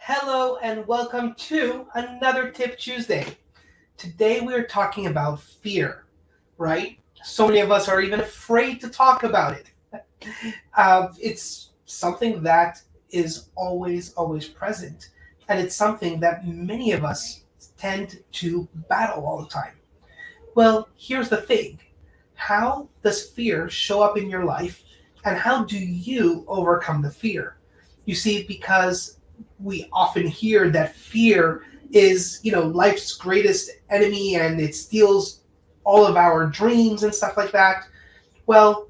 Hello and welcome to another Tip Tuesday. Today we are talking about fear, right? So many of us are even afraid to talk about it. It's something that is always present, and it's something that many of us tend to battle all the time. Well, here's the thing. How does fear show up in your life, and how do you overcome the fear? You see, because we often hear that fear is, life's greatest enemy and it steals all of our dreams and stuff like that. Well,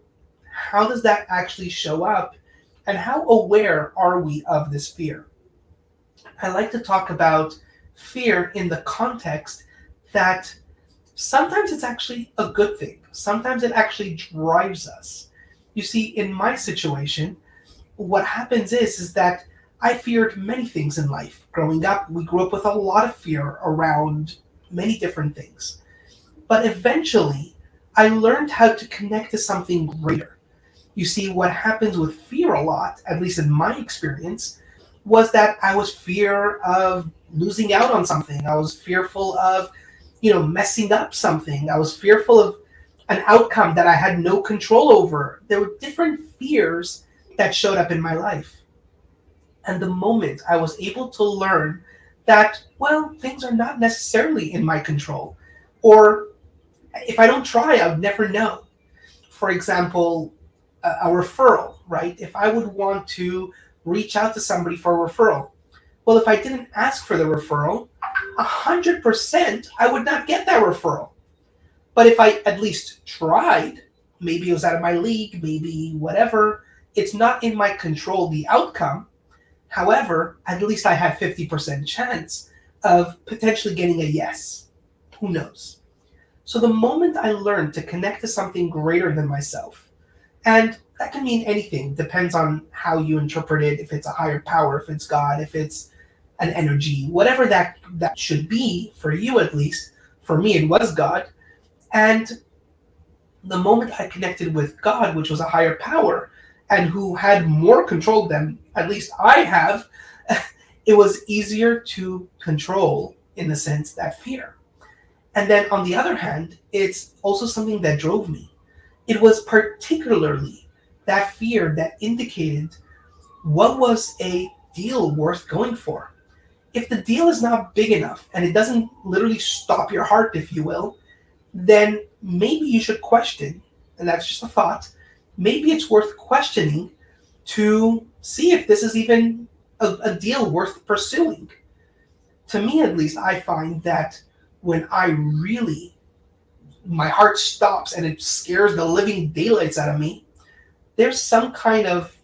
how does that actually show up, and how aware are we of this fear? I like to talk about fear in the context that sometimes it's actually a good thing. Sometimes it actually drives us. You see, in my situation, what happens is that I feared many things in life. Growing up, we grew up with a lot of fear around many different things. But eventually, I learned how to connect to something greater. You see, what happens with fear a lot, at least in my experience, was that I was fear of losing out on something. I was fearful of, messing up something. I was fearful of an outcome that I had no control over. There were different fears that showed up in my life. And the moment I was able to learn that, well, things are not necessarily in my control, or if I don't try, I'll never know. For example, a referral, right? If I would want to reach out to somebody for a referral, well, if I didn't ask for the referral, 100% I would not get that referral. But if I at least tried, maybe it was out of my league, maybe whatever, it's not in my control, the outcome. However, at least I have 50% chance of potentially getting a yes. Who knows? So the moment I learned to connect to something greater than myself, and that can mean anything, depends on how you interpret it, if it's a higher power, if it's God, if it's an energy, whatever that should be, for you at least. For me, it was God. And the moment I connected with God, which was a higher power, and who had more control than at least I have, it was easier to control, in the sense, that fear. And then on the other hand, it's also something that drove me. It was particularly that fear that indicated what was a deal worth going for. If the deal is not big enough and it doesn't literally stop your heart, if you will, then maybe you should question, and that's just a thought, maybe it's worth questioning to see if this is even a deal worth pursuing. To me, at least, I find that when I really, my heart stops and it scares the living daylights out of me, there's some kind of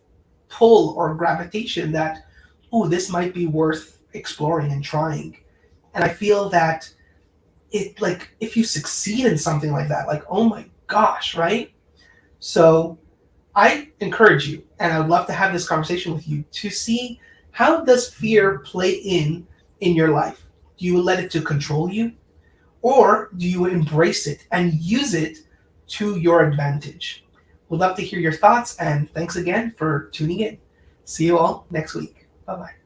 pull or gravitation that, oh, this might be worth exploring and trying. And I feel that it, like, if you succeed in something like that, like, oh my gosh, right? So I encourage you, and I would love to have this conversation with you, to see, how does fear play in your life? Do you let it to control you, or do you embrace it and use it to your advantage? We'd love to hear your thoughts, and thanks again for tuning in. See you all next week. Bye bye.